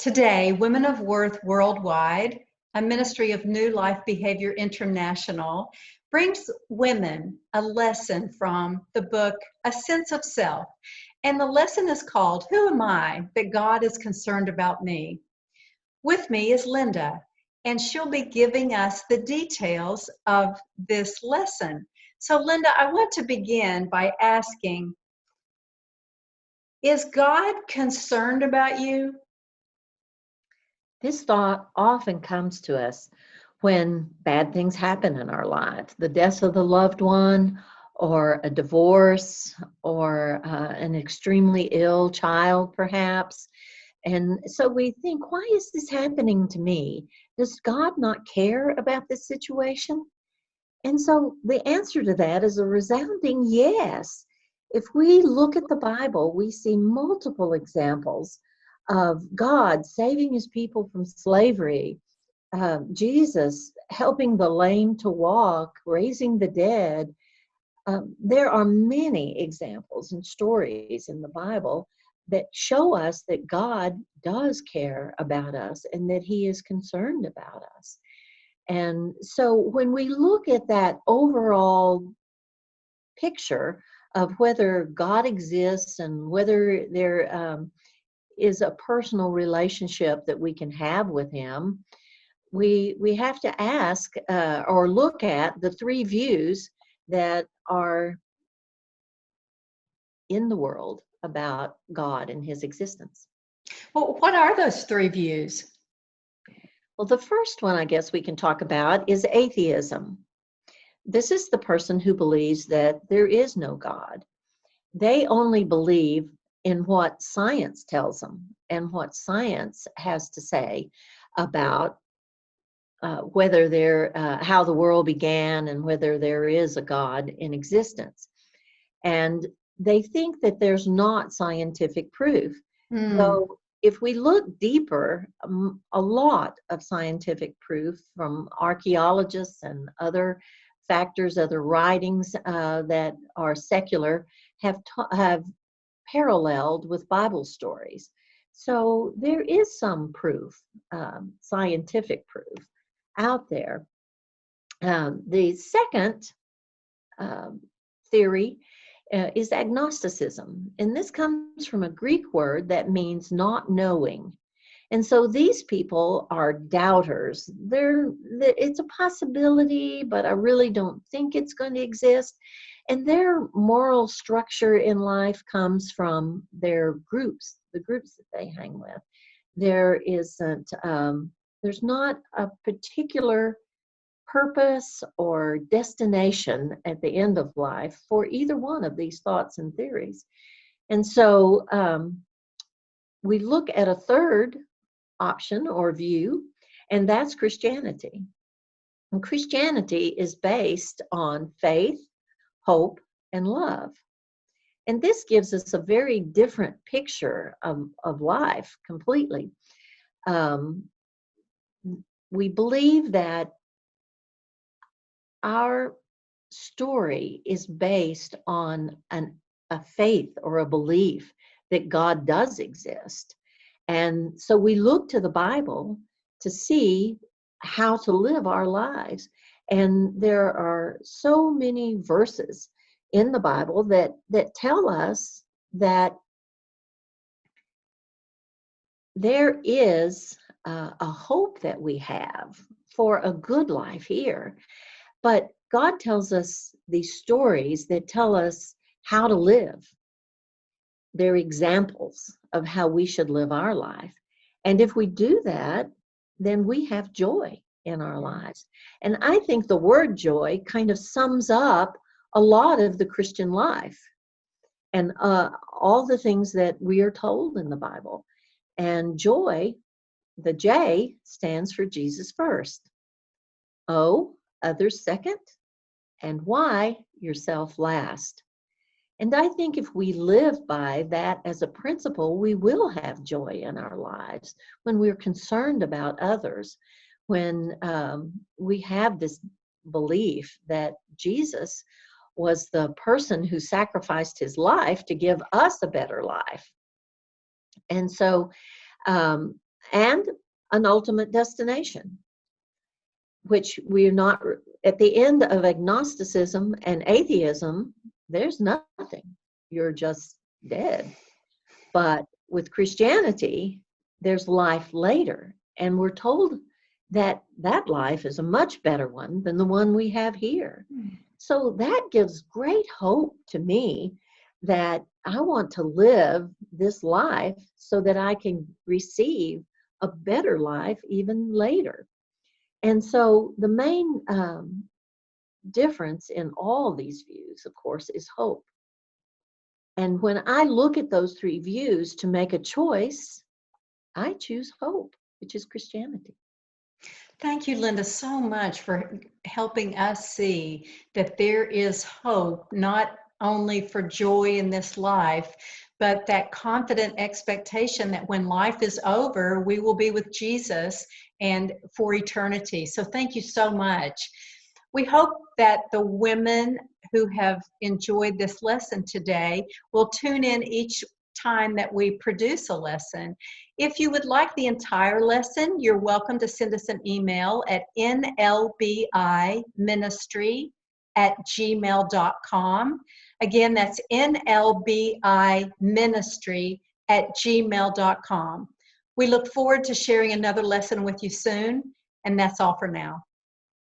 Today, Women of Worth Worldwide, a ministry of NewLife Behavior International, brings women a lesson from the book, A Sense of Self. And the lesson is called, Who Am I That God is Concerned About Me? With me is Linda, and she'll be giving us the details of this lesson. So Linda, I want to begin by asking, is God concerned about you? This thought often comes to us when bad things happen in our lives, the death of the loved one, or a divorce, or an extremely ill child, perhaps. And so we think, why is this happening to me? Does God not care about this situation? And so the answer to that is a resounding yes. If we look at the Bible, we see multiple examples of God saving his people from slavery, Jesus helping the lame to walk, raising the dead. There are many examples and stories in the Bible that show us that God does care about us and that he is concerned about us. And so when we look at that overall picture of whether God exists and whether there is a personal relationship that we can have with him, we have to ask or look at the three views that are in the world about God and his existence. Well, what are those three views? Well, the first one I guess we can talk about is atheism. This is the person who believes that there is no God. They only believe in what science tells them and what science has to say about whether how the world began and whether there is a God in existence. And they think that there's not scientific proof. So if we look deeper, a lot of scientific proof from archaeologists and other factors, other writings that are secular have paralleled with Bible stories. So there is some proof, scientific proof out there. The second theory is agnosticism, and this comes from a Greek word that means not knowing. And so these people are doubters. It's a possibility, but I really don't think it's going to exist. And their moral structure in life comes from their groups, the groups that they hang with. There's not a particular purpose or destination at the end of life for either one of these thoughts and theories. And so we look at a third option or view, and that's Christianity. And Christianity is based on faith, hope, and love. And this gives us a very different picture of life completely. We believe that our story is based on a faith or a belief that God does exist. And so we look to the Bible to see how to live our lives. And there are so many verses in the Bible that tell us that there is a hope that we have for a good life here. But God tells us these stories that tell us how to live. They're examples of how we should live our life. And if we do that, then we have joy in our lives. And I think the word joy kind of sums up a lot of the Christian life and all the things that we are told in the Bible. And joy, the J, stands for Jesus first. O, others second, and Y, yourself last. And I think if we live by that as a principle, we will have joy in our lives when we're concerned about others, when we have this belief that Jesus was the person who sacrificed his life to give us a better life. And so and an ultimate destination, which we're not, at the end of agnosticism and atheism, there's nothing. You're just dead. But with Christianity, there's life later. And we're told that that life is a much better one than the one we have here. So that gives great hope to me that I want to live this life so that I can receive a better life even later. And so the main difference in all these views, of course, is hope. And when I look at those three views to make a choice, I choose hope, which is Christianity. Thank you, Linda, so much for helping us see that there is hope, not only for joy in this life, but that confident expectation that when life is over, we will be with Jesus and for eternity. So thank you so much. We hope that the women who have enjoyed this lesson today will tune in each time that we produce a lesson. If you would like the entire lesson, you're welcome to send us an email at nlbiministry@gmail.com. Again, that's nlbiministry@gmail.com. We look forward to sharing another lesson with you soon, and that's all for now.